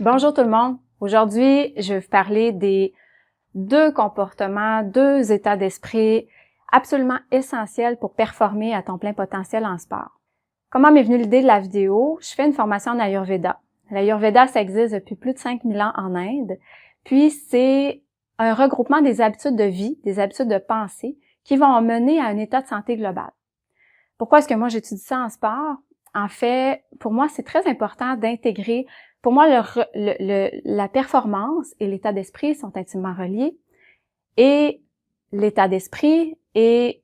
Bonjour tout le monde. Aujourd'hui, je vais vous parler des deux comportements, deux états d'esprit absolument essentiels pour performer à ton plein potentiel en sport. Comment m'est venue l'idée de la vidéo? Je fais une formation en Ayurveda. L'Ayurveda, ça existe depuis plus de 5000 ans en Inde. Puis, c'est un regroupement des habitudes de vie, des habitudes de pensée qui vont mener à un état de santé global. Pourquoi est-ce que moi j'étudie ça en sport? En fait, pour moi, c'est très important d'intégrer. Pour moi, la performance et l'état d'esprit sont intimement reliés. Et l'état d'esprit est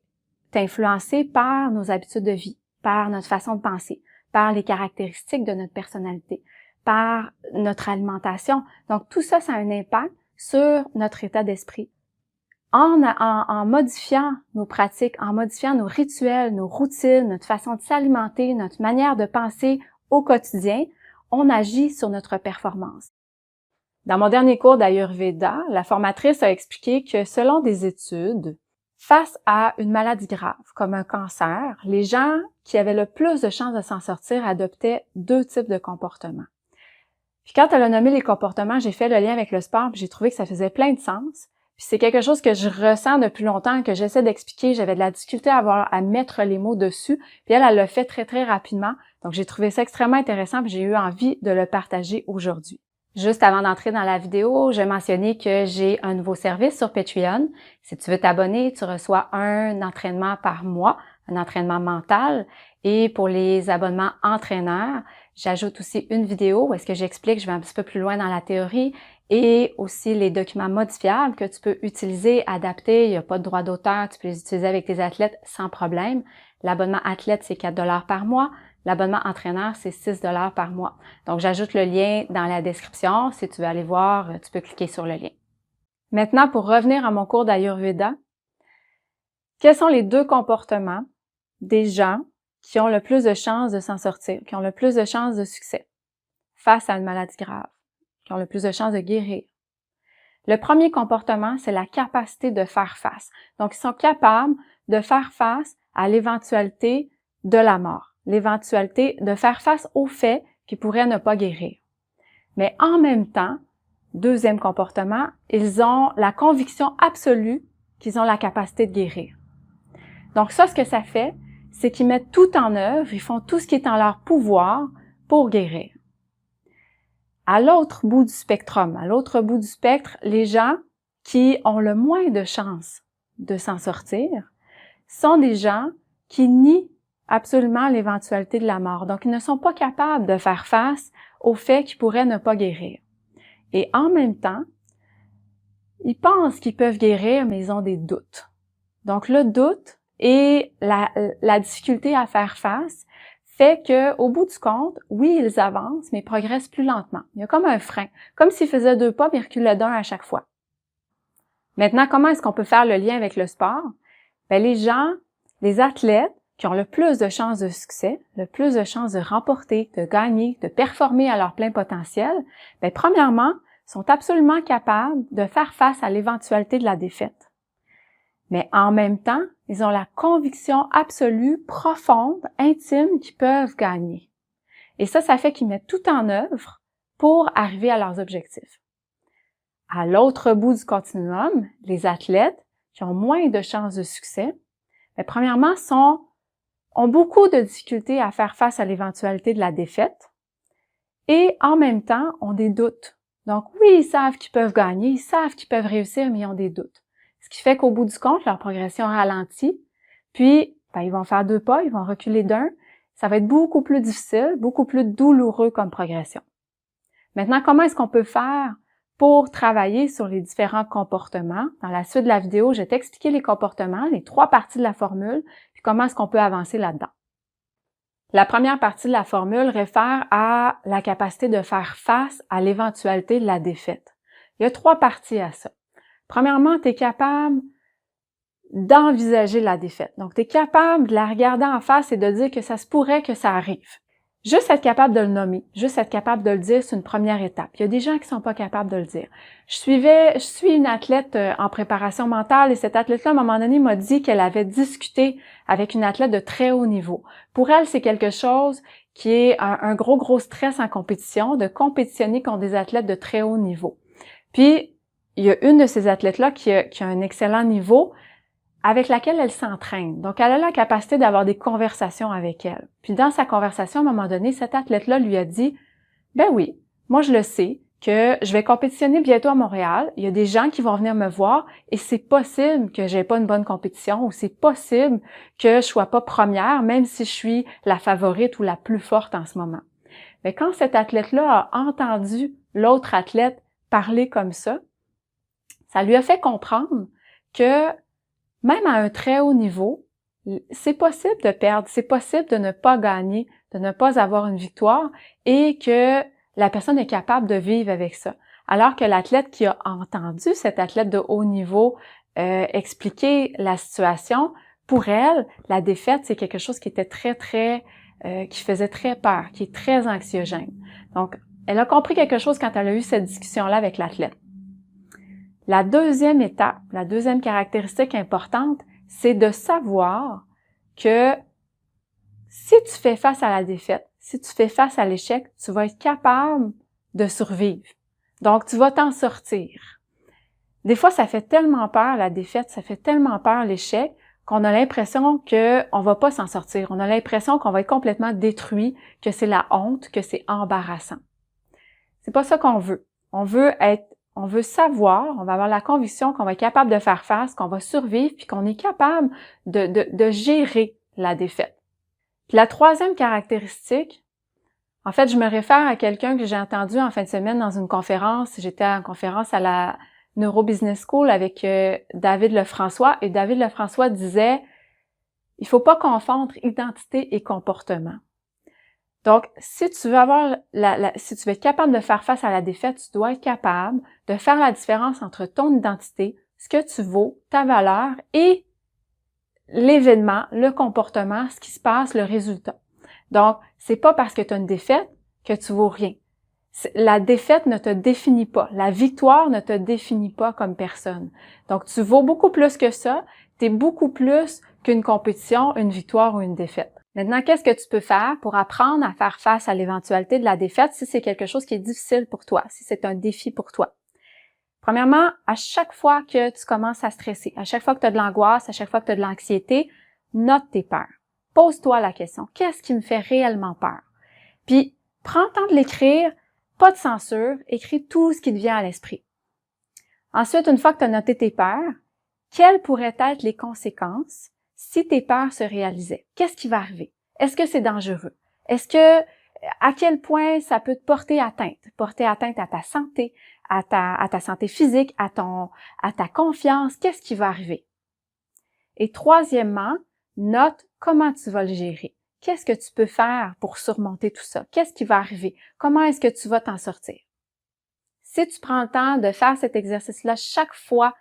influencé par nos habitudes de vie, par notre façon de penser, par les caractéristiques de notre personnalité, par notre alimentation. Donc, tout ça, ça a un impact sur notre état d'esprit. En modifiant nos pratiques, en modifiant nos rituels, nos routines, notre façon de s'alimenter, notre manière de penser au quotidien, on agit sur notre performance. Dans mon dernier cours d'Ayurveda, la formatrice a expliqué que selon des études, face à une maladie grave comme un cancer, les gens qui avaient le plus de chances de s'en sortir adoptaient deux types de comportements. Puis quand elle a nommé les comportements, j'ai fait le lien avec le sport, puis j'ai trouvé que ça faisait plein de sens. Puis c'est quelque chose que je ressens depuis longtemps, que j'essaie d'expliquer. J'avais de la difficulté à mettre les mots dessus. Puis elle l'a fait très, très rapidement. Donc, j'ai trouvé ça extrêmement intéressant, puis j'ai eu envie de le partager aujourd'hui. Juste avant d'entrer dans la vidéo, j'ai mentionné que j'ai un nouveau service sur Patreon. Si tu veux t'abonner, tu reçois un entraînement par mois, un entraînement mental. Et pour les abonnements entraîneurs, j'ajoute aussi une vidéo où est-ce que j'explique, je vais un petit peu plus loin dans la théorie, et aussi les documents modifiables que tu peux utiliser, adapter. Il n'y a pas de droit d'auteur, tu peux les utiliser avec tes athlètes sans problème. L'abonnement athlète, c'est 4 $ par mois. L'abonnement entraîneur, c'est 6 $ par mois. Donc, j'ajoute le lien dans la description. Si tu veux aller voir, tu peux cliquer sur le lien. Maintenant, pour revenir à mon cours d'Ayurveda, quels sont les deux comportements des gens qui ont le plus de chances de s'en sortir, qui ont le plus de chances de succès face à une maladie grave, qui ont le plus de chances de guérir? Le premier comportement, c'est la capacité de faire face. Donc, ils sont capables de faire face à l'éventualité de la mort, l'éventualité de faire face au fait qu'ils pourraient ne pas guérir. Mais en même temps, deuxième comportement, ils ont la conviction absolue qu'ils ont la capacité de guérir. Donc ça, ce que ça fait, c'est qu'ils mettent tout en œuvre, ils font tout ce qui est en leur pouvoir pour guérir. À l'autre bout du spectrum, à l'autre bout du spectre, les gens qui ont le moins de chances de s'en sortir sont des gens qui nient absolument l'éventualité de la mort. Donc, ils ne sont pas capables de faire face au fait qu'ils pourraient ne pas guérir. Et en même temps, ils pensent qu'ils peuvent guérir, mais ils ont des doutes. Donc, le doute et la difficulté à faire face fait que, au bout du compte, oui, ils avancent, mais progressent plus lentement. Il y a comme un frein, comme s'ils faisaient 2 pas, mais ils reculaient d'1 à chaque fois. Maintenant, comment est-ce qu'on peut faire le lien avec le sport? Ben, les athlètes qui ont le plus de chances de succès, le plus de chances de remporter, de gagner, de performer à leur plein potentiel, ben, premièrement, sont absolument capables de faire face à l'éventualité de la défaite. Mais en même temps, ils ont la conviction absolue, profonde, intime qu'ils peuvent gagner. Et ça fait qu'ils mettent tout en œuvre pour arriver à leurs objectifs. À l'autre bout du continuum, les athlètes qui ont moins de chances de succès, bien, premièrement, ont beaucoup de difficultés à faire face à l'éventualité de la défaite et en même temps ont des doutes. Donc oui, ils savent qu'ils peuvent gagner, ils savent qu'ils peuvent réussir, mais ils ont des doutes. Ce qui fait qu'au bout du compte, leur progression ralentit, puis ben, ils vont faire 2 pas, ils vont reculer d'1. Ça va être beaucoup plus difficile, beaucoup plus douloureux comme progression. Maintenant, comment est-ce qu'on peut faire pour travailler sur les différents comportements? Dans la suite de la vidéo, je vais t'expliquer les comportements, les 3 parties de la formule, puis comment est-ce qu'on peut avancer là-dedans. La première partie de la formule réfère à la capacité de faire face à l'éventualité de la défaite. Il y a 3 parties à ça. Premièrement, tu es capable d'envisager la défaite. Donc, tu es capable de la regarder en face et de dire que ça se pourrait que ça arrive. Juste être capable de le nommer, juste être capable de le dire, c'est une première étape. Il y a des gens qui sont pas capables de le dire. Je suis une athlète en préparation mentale et cette athlète-là, à un moment donné, m'a dit qu'elle avait discuté avec une athlète de très haut niveau. Pour elle, c'est quelque chose qui est un gros stress en compétition, de compétitionner contre des athlètes de très haut niveau. Puis, il y a une de ces athlètes-là qui a un excellent niveau avec laquelle elle s'entraîne. Donc, elle a la capacité d'avoir des conversations avec elle. Puis, dans sa conversation, à un moment donné, cette athlète-là lui a dit « Ben oui, moi je le sais que je vais compétitionner bientôt à Montréal. Il y a des gens qui vont venir me voir et c'est possible que j'ai pas une bonne compétition ou c'est possible que je sois pas première, même si je suis la favorite ou la plus forte en ce moment. » Mais quand cette athlète-là a entendu l'autre athlète parler comme ça lui a fait comprendre que même à un très haut niveau, c'est possible de perdre, c'est possible de ne pas gagner, de ne pas avoir une victoire et que la personne est capable de vivre avec ça. Alors que l'athlète qui a entendu cet athlète de haut niveau expliquer la situation, pour elle, la défaite, c'est quelque chose qui était qui faisait très peur, qui est très anxiogène. Donc, elle a compris quelque chose quand elle a eu cette discussion-là avec l'athlète. La deuxième étape, la deuxième caractéristique importante, c'est de savoir que si tu fais face à la défaite, si tu fais face à l'échec, tu vas être capable de survivre. Donc, tu vas t'en sortir. Des fois, ça fait tellement peur, la défaite, ça fait tellement peur, l'échec, qu'on a l'impression qu'on va pas s'en sortir. On a l'impression qu'on va être complètement détruit, que c'est la honte, que c'est embarrassant. C'est pas ça qu'on veut. On veut savoir, on va avoir la conviction qu'on va être capable de faire face, qu'on va survivre, puis qu'on est capable de gérer la défaite. Puis la troisième caractéristique, en fait, je me réfère à quelqu'un que j'ai entendu en fin de semaine dans une conférence. J'étais en conférence à la Neurobusiness School avec David Lefrançois, et David Lefrançois disait « Il faut pas confondre identité et comportement ». Donc, si tu veux si tu veux être capable de faire face à la défaite, tu dois être capable de faire la différence entre ton identité, ce que tu vaux, ta valeur et l'événement, le comportement, ce qui se passe, le résultat. Donc, c'est pas parce que tu as une défaite que tu vaux rien. La défaite ne te définit pas. La victoire ne te définit pas comme personne. Donc, tu vaux beaucoup plus que ça. Tu es beaucoup plus qu'une compétition, une victoire ou une défaite. Maintenant, qu'est-ce que tu peux faire pour apprendre à faire face à l'éventualité de la défaite si c'est quelque chose qui est difficile pour toi, si c'est un défi pour toi? Premièrement, à chaque fois que tu commences à stresser, à chaque fois que tu as de l'angoisse, à chaque fois que tu as de l'anxiété, note tes peurs. Pose-toi la question, qu'est-ce qui me fait réellement peur? Puis, prends le temps de l'écrire, pas de censure, écris tout ce qui te vient à l'esprit. Ensuite, une fois que tu as noté tes peurs, quelles pourraient être les conséquences si tes peurs se réalisaient? Qu'est-ce qui va arriver? Est-ce que c'est dangereux? À quel point ça peut te porter atteinte à ta santé, à ta santé physique, à ta confiance? Qu'est-ce qui va arriver? Et troisièmement, note comment tu vas le gérer. Qu'est-ce que tu peux faire pour surmonter tout ça? Qu'est-ce qui va arriver? Comment est-ce que tu vas t'en sortir? Si tu prends le temps de faire cet exercice-là chaque fois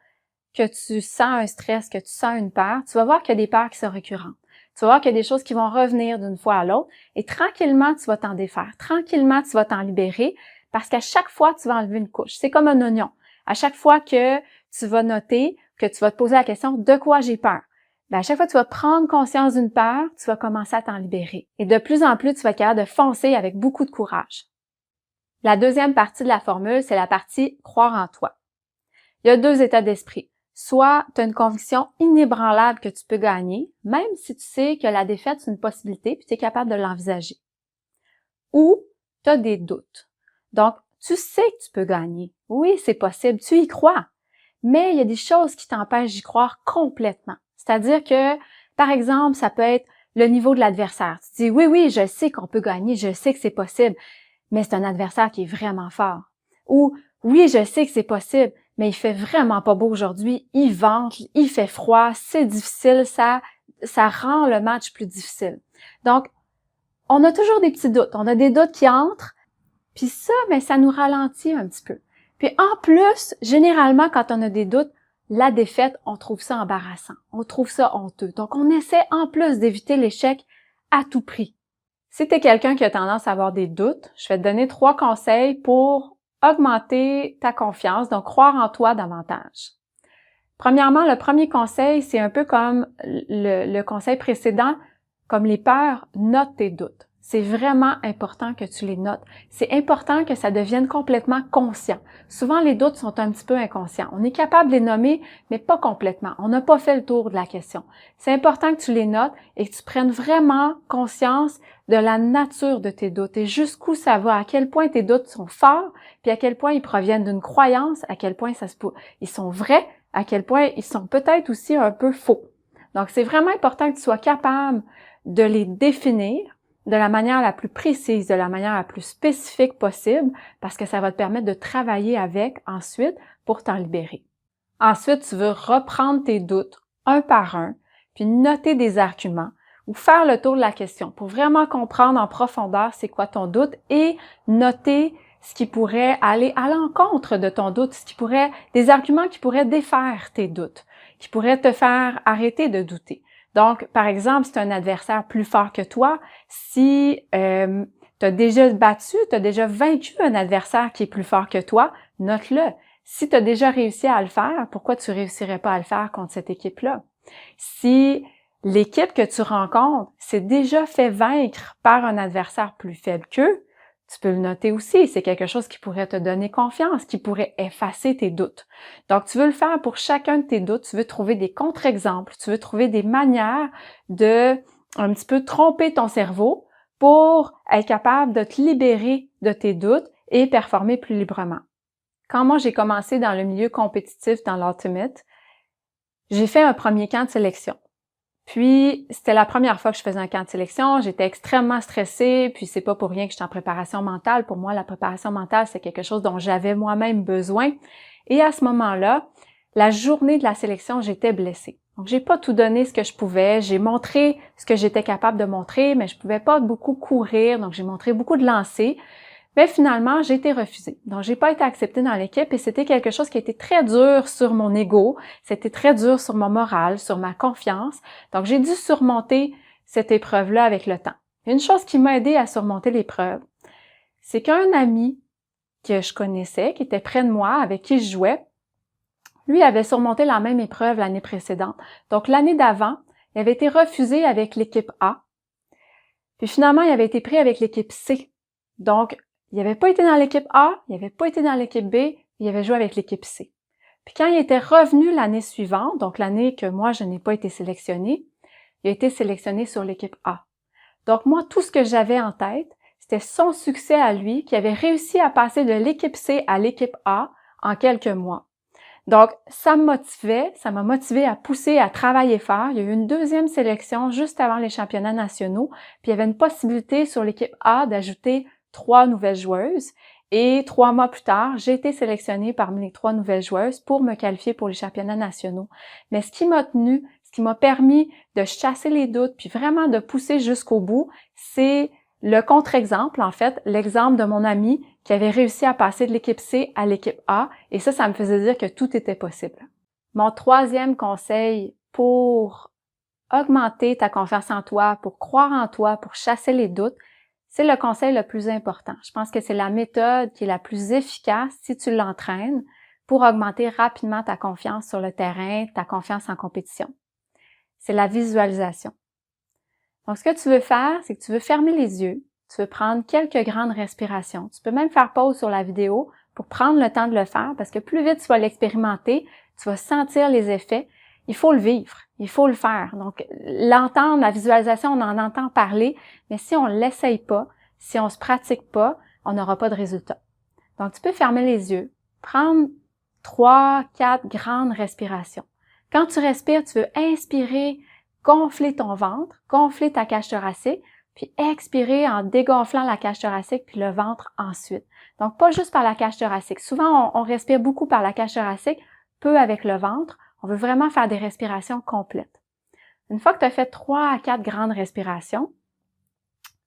que tu sens un stress, que tu sens une peur, tu vas voir qu'il y a des peurs qui sont récurrentes. Tu vas voir qu'il y a des choses qui vont revenir d'une fois à l'autre et tranquillement, tu vas t'en défaire. Tranquillement, tu vas t'en libérer parce qu'à chaque fois, tu vas enlever une couche. C'est comme un oignon. À chaque fois que tu vas noter, que tu vas te poser la question « de quoi j'ai peur ?» À chaque fois que tu vas prendre conscience d'une peur, tu vas commencer à t'en libérer. Et de plus en plus, tu vas être capable de foncer avec beaucoup de courage. La deuxième partie de la formule, c'est la partie « croire en toi ». Il y a deux états d'esprit. Soit tu as une conviction inébranlable que tu peux gagner, même si tu sais que la défaite, c'est une possibilité, puis tu es capable de l'envisager. Ou tu as des doutes. Donc, tu sais que tu peux gagner. Oui, c'est possible, tu y crois. Mais il y a des choses qui t'empêchent d'y croire complètement. C'est-à-dire que, par exemple, ça peut être le niveau de l'adversaire. Tu dis, oui, je sais qu'on peut gagner, je sais que c'est possible, mais c'est un adversaire qui est vraiment fort. Ou, oui, je sais que c'est possible, mais il fait vraiment pas beau aujourd'hui, il vente, il fait froid, c'est difficile, ça rend le match plus difficile. Donc, on a toujours des petits doutes, on a des doutes qui entrent, puis ça, mais ça nous ralentit un petit peu. Puis en plus, généralement, quand on a des doutes, la défaite, on trouve ça embarrassant, on trouve ça honteux. Donc, on essaie en plus d'éviter l'échec à tout prix. Si tu es quelqu'un qui a tendance à avoir des doutes, je vais te donner 3 conseils pour augmenter ta confiance, donc croire en toi davantage. Premièrement, le premier conseil, c'est un peu comme le conseil précédent, comme les peurs, note tes doutes. C'est vraiment important que tu les notes. C'est important que ça devienne complètement conscient. Souvent, les doutes sont un petit peu inconscients. On est capable de les nommer, mais pas complètement. On n'a pas fait le tour de la question. C'est important que tu les notes et que tu prennes vraiment conscience de la nature de tes doutes et jusqu'où ça va, à quel point tes doutes sont forts, puis à quel point ils proviennent d'une croyance, à quel point ils sont vrais, à quel point ils sont peut-être aussi un peu faux. Donc, c'est vraiment important que tu sois capable de les définir de la manière la plus précise, de la manière la plus spécifique possible, parce que ça va te permettre de travailler avec ensuite pour t'en libérer. Ensuite, tu veux reprendre tes doutes un par un, puis noter des arguments ou faire le tour de la question pour vraiment comprendre en profondeur c'est quoi ton doute et noter ce qui pourrait aller à l'encontre de ton doute, des arguments qui pourraient défaire tes doutes, qui pourraient te faire arrêter de douter. Donc, par exemple, si tu as un adversaire plus fort que toi, si tu as déjà vaincu un adversaire qui est plus fort que toi, note-le. Si tu as déjà réussi à le faire, pourquoi tu réussirais pas à le faire contre cette équipe-là? Si l'équipe que tu rencontres s'est déjà fait vaincre par un adversaire plus faible qu'eux, tu peux le noter aussi. C'est quelque chose qui pourrait te donner confiance, qui pourrait effacer tes doutes. Donc, tu veux le faire pour chacun de tes doutes. Tu veux trouver des contre-exemples. Tu veux trouver des manières de un petit peu tromper ton cerveau pour être capable de te libérer de tes doutes et performer plus librement. Quand moi, j'ai commencé dans le milieu compétitif dans l'Ultimate, j'ai fait un premier camp de sélection. Puis, c'était la première fois que je faisais un camp de sélection. J'étais extrêmement stressée, puis c'est pas pour rien que j'étais en préparation mentale. Pour moi, la préparation mentale, c'est quelque chose dont j'avais moi-même besoin. Et à ce moment-là, la journée de la sélection, j'étais blessée. Donc, j'ai pas tout donné ce que je pouvais. J'ai montré ce que j'étais capable de montrer, mais je pouvais pas beaucoup courir. Donc, j'ai montré beaucoup de lancers. Mais finalement, j'ai été refusée. Donc, j'ai pas été acceptée dans l'équipe et c'était quelque chose qui a été très dur sur mon ego. C'était très dur sur mon moral, sur ma confiance. Donc, j'ai dû surmonter cette épreuve-là avec le temps. Une chose qui m'a aidée à surmonter l'épreuve, c'est qu'un ami que je connaissais, qui était près de moi, avec qui je jouais, lui avait surmonté la même épreuve l'année précédente. Donc, l'année d'avant, il avait été refusé avec l'équipe A. Puis finalement, il avait été pris avec l'équipe C. Donc, il n'avait pas été dans l'équipe A, il n'avait pas été dans l'équipe B, il avait joué avec l'équipe C. Puis quand il était revenu l'année suivante, donc l'année que moi, je n'ai pas été sélectionnée, il a été sélectionné sur l'équipe A. Donc moi, tout ce que j'avais en tête, c'était son succès à lui, qui avait réussi à passer de l'équipe C à l'équipe A en quelques mois. Donc, ça m'a motivé à pousser, à travailler fort. Il y a eu une deuxième sélection juste avant les championnats nationaux, puis il y avait une possibilité sur l'équipe A d'ajouter 3 nouvelles joueuses. Et 3 mois plus tard, j'ai été sélectionnée parmi les 3 nouvelles joueuses pour me qualifier pour les championnats nationaux. Mais ce qui m'a tenu, ce qui m'a permis de chasser les doutes, puis vraiment de pousser jusqu'au bout, c'est le contre-exemple, en fait, l'exemple de mon ami qui avait réussi à passer de l'équipe C à l'équipe A, et ça me faisait dire que tout était possible. Mon troisième conseil pour augmenter ta confiance en toi, pour croire en toi, pour chasser les doutes, c'est le conseil le plus important. Je pense que c'est la méthode qui est la plus efficace si tu l'entraînes pour augmenter rapidement ta confiance sur le terrain, ta confiance en compétition. C'est la visualisation. Donc, ce que tu veux faire, c'est que tu veux fermer les yeux, tu veux prendre quelques grandes respirations. Tu peux même faire pause sur la vidéo pour prendre le temps de le faire parce que plus vite tu vas l'expérimenter, tu vas sentir les effets. Il faut le vivre, il faut le faire. Donc, l'entendre, la visualisation, on en entend parler, mais si on ne l'essaye pas, si on ne se pratique pas, on n'aura pas de résultat. Donc, tu peux fermer les yeux, prendre 3, 4 grandes respirations. Quand tu respires, tu veux inspirer, gonfler ton ventre, gonfler ta cage thoracique, puis expirer en dégonflant la cage thoracique puis le ventre ensuite. Donc, pas juste par la cage thoracique. Souvent, on respire beaucoup par la cage thoracique, peu avec le ventre. On veut vraiment faire des respirations complètes. Une fois que tu as fait 3 à 4 grandes respirations,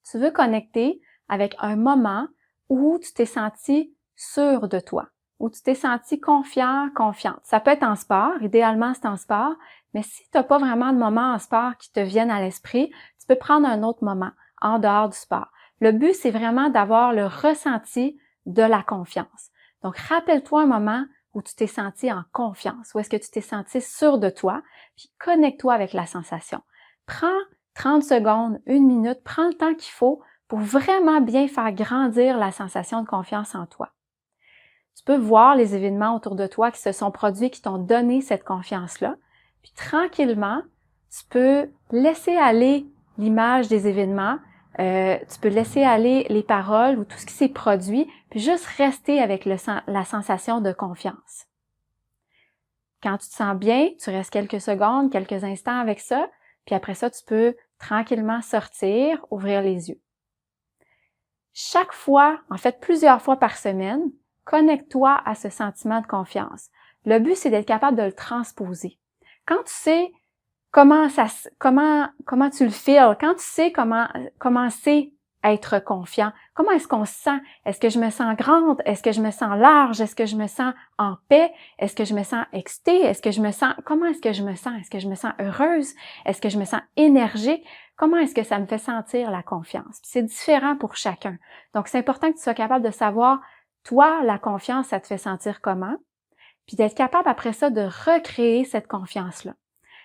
tu veux connecter avec un moment où tu t'es senti sûr de toi, où tu t'es senti confiant, confiante. Ça peut être en sport, idéalement c'est en sport, mais si tu n'as pas vraiment de moment en sport qui te viennent à l'esprit, tu peux prendre un autre moment en dehors du sport. Le but, c'est vraiment d'avoir le ressenti de la confiance. Donc, rappelle-toi un moment où tu t'es senti en confiance, où est-ce que tu t'es senti sûr de toi, puis connecte-toi avec la sensation. Prends 30 secondes, 1 minute, prends le temps qu'il faut pour vraiment bien faire grandir la sensation de confiance en toi. Tu peux voir les événements autour de toi qui se sont produits, qui t'ont donné cette confiance-là, puis tranquillement, tu peux laisser aller l'image des événements, tu peux laisser aller les paroles ou tout ce qui s'est produit, puis juste rester avec la sensation de confiance. Quand tu te sens bien, tu restes quelques secondes, quelques instants avec ça, puis après ça, tu peux tranquillement sortir, ouvrir les yeux. Chaque fois, en fait plusieurs fois par semaine, connecte-toi à ce sentiment de confiance. Le but, c'est d'être capable de le transposer. Quand tu sais comment tu le feels, quand tu sais comment c'est être confiant, comment est-ce qu'on se sent? Est-ce que je me sens grande? Est-ce que je me sens large? Est-ce que je me sens en paix? Est-ce que je me sens excitée? Comment est-ce que je me sens? Est-ce que je me sens heureuse? Est-ce que je me sens énergique? Comment est-ce que ça me fait sentir la confiance? Puis c'est différent pour chacun. Donc, c'est important que tu sois capable de savoir, toi, la confiance, ça te fait sentir comment? Puis d'être capable après ça de recréer cette confiance-là.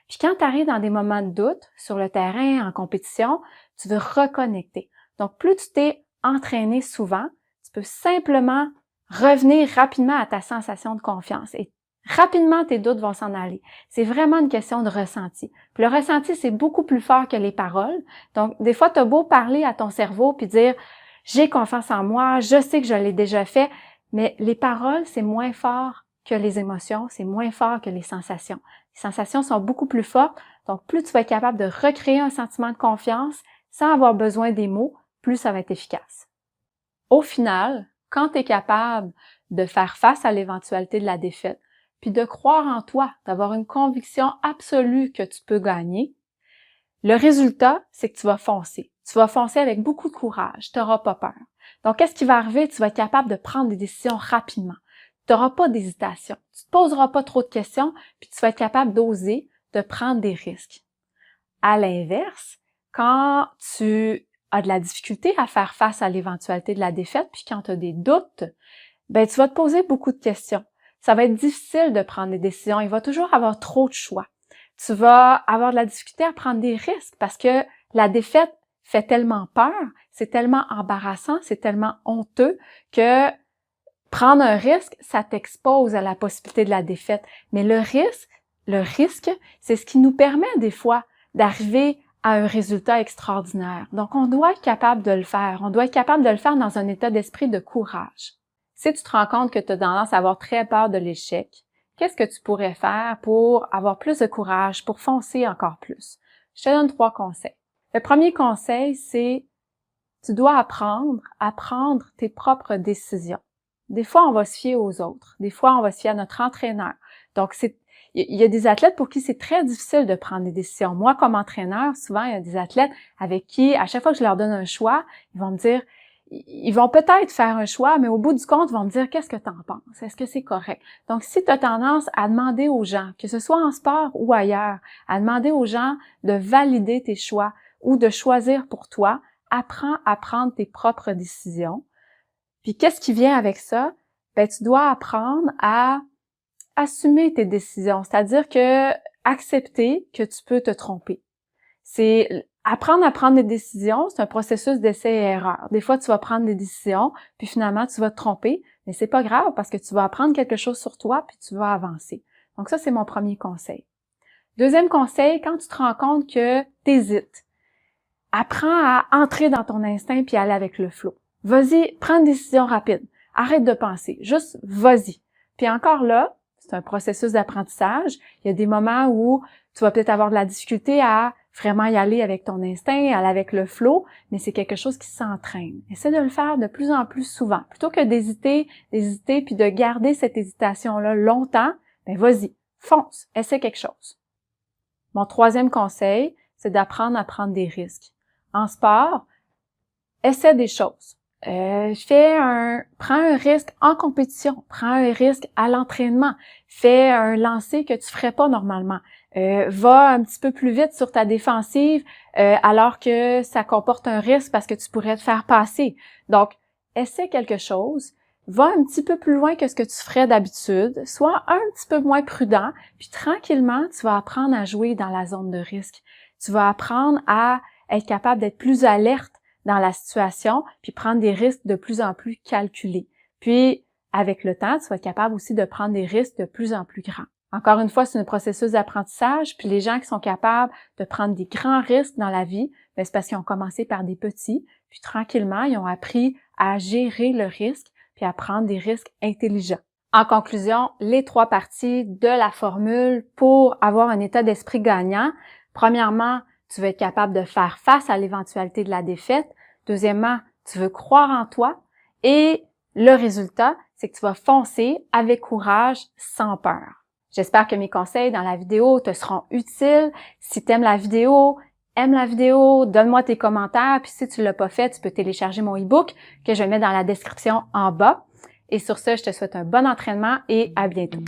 Puis quand tu arrives dans des moments de doute, sur le terrain, en compétition, tu veux reconnecter. Donc, plus tu t'es entraîné souvent, tu peux simplement revenir rapidement à ta sensation de confiance et rapidement tes doutes vont s'en aller. C'est vraiment une question de ressenti. Puis le ressenti, c'est beaucoup plus fort que les paroles. Donc, des fois, tu as beau parler à ton cerveau puis dire « j'ai confiance en moi, je sais que je l'ai déjà fait », mais les paroles, c'est moins fort que les émotions, c'est moins fort que les sensations. Les sensations sont beaucoup plus fortes, donc plus tu vas être capable de recréer un sentiment de confiance sans avoir besoin des mots, plus ça va être efficace. Au final, quand tu es capable de faire face à l'éventualité de la défaite, puis de croire en toi, d'avoir une conviction absolue que tu peux gagner, le résultat, c'est que tu vas foncer. Tu vas foncer avec beaucoup de courage, tu n'auras pas peur. Donc, qu'est-ce qui va arriver? Tu vas être capable de prendre des décisions rapidement. Tu n'auras pas d'hésitation. Tu ne te poseras pas trop de questions, puis tu vas être capable d'oser, de prendre des risques. À l'inverse, quand tu as de la difficulté à faire face à l'éventualité de la défaite, puis quand tu as des doutes, ben tu vas te poser beaucoup de questions. Ça va être difficile de prendre des décisions. Il va toujours avoir trop de choix. Tu vas avoir de la difficulté à prendre des risques parce que la défaite fait tellement peur, c'est tellement embarrassant, c'est tellement honteux que prendre un risque, ça t'expose à la possibilité de la défaite. Mais le risque, c'est ce qui nous permet des fois d'arriver à un résultat extraordinaire. Donc, on doit être capable de le faire. On doit être capable de le faire dans un état d'esprit de courage. Si tu te rends compte que tu as tendance à avoir très peur de l'échec, qu'est-ce que tu pourrais faire pour avoir plus de courage, pour foncer encore plus? Je te donne 3 conseils. Le premier conseil, c'est tu dois apprendre à prendre tes propres décisions. Des fois, on va se fier aux autres. Des fois, on va se fier à notre entraîneur. Donc, il y a des athlètes pour qui c'est très difficile de prendre des décisions. Moi, comme entraîneur, souvent, il y a des athlètes avec qui, à chaque fois que je leur donne un choix, ils vont me dire, ils vont peut-être faire un choix, mais au bout du compte, ils vont me dire, qu'est-ce que tu en penses? Est-ce que c'est correct? Donc, si tu as tendance à demander aux gens, que ce soit en sport ou ailleurs, à demander aux gens de valider tes choix ou de choisir pour toi, apprends à prendre tes propres décisions. Puis, qu'est-ce qui vient avec ça? Ben, tu dois apprendre à assumer tes décisions, c'est-à-dire que accepter que tu peux te tromper. C'est apprendre à prendre des décisions, c'est un processus d'essai et erreur. Des fois, tu vas prendre des décisions, puis finalement, tu vas te tromper, mais c'est pas grave parce que tu vas apprendre quelque chose sur toi, puis tu vas avancer. Donc ça, c'est mon premier conseil. Deuxième conseil, quand tu te rends compte que t'hésites, apprends à entrer dans ton instinct puis aller avec le flow. Vas-y, prends une décision rapide. Arrête de penser. Juste, vas-y. Puis encore là, c'est un processus d'apprentissage. Il y a des moments où tu vas peut-être avoir de la difficulté à vraiment y aller avec ton instinct, aller avec le flow, mais c'est quelque chose qui s'entraîne. Essaie de le faire de plus en plus souvent. Plutôt que d'hésiter puis de garder cette hésitation-là longtemps, ben vas-y, fonce, essaie quelque chose. Mon troisième conseil, c'est d'apprendre à prendre des risques. En sport, essaie des choses. Prends un risque en compétition, prends un risque à l'entraînement, fais un lancer que tu ferais pas normalement, va un petit peu plus vite sur ta défensive alors que ça comporte un risque parce que tu pourrais te faire passer. Donc, essaie quelque chose, va un petit peu plus loin que ce que tu ferais d'habitude, sois un petit peu moins prudent, puis tranquillement, tu vas apprendre à jouer dans la zone de risque. Tu vas apprendre à être capable d'être plus alerte dans la situation, puis prendre des risques de plus en plus calculés. Puis, avec le temps, tu vas être capable aussi de prendre des risques de plus en plus grands. Encore une fois, c'est un processus d'apprentissage, puis les gens qui sont capables de prendre des grands risques dans la vie, ben c'est parce qu'ils ont commencé par des petits, puis tranquillement, ils ont appris à gérer le risque, puis à prendre des risques intelligents. En conclusion, les 3 parties de la formule pour avoir un état d'esprit gagnant. Premièrement, tu veux être capable de faire face à l'éventualité de la défaite. Deuxièmement, tu veux croire en toi. Et le résultat, c'est que tu vas foncer avec courage, sans peur. J'espère que mes conseils dans la vidéo te seront utiles. Si tu aimes la vidéo, donne-moi tes commentaires. Puis si tu ne l'as pas fait, tu peux télécharger mon e-book que je mets dans la description en bas. Et sur ce, je te souhaite un bon entraînement et à bientôt.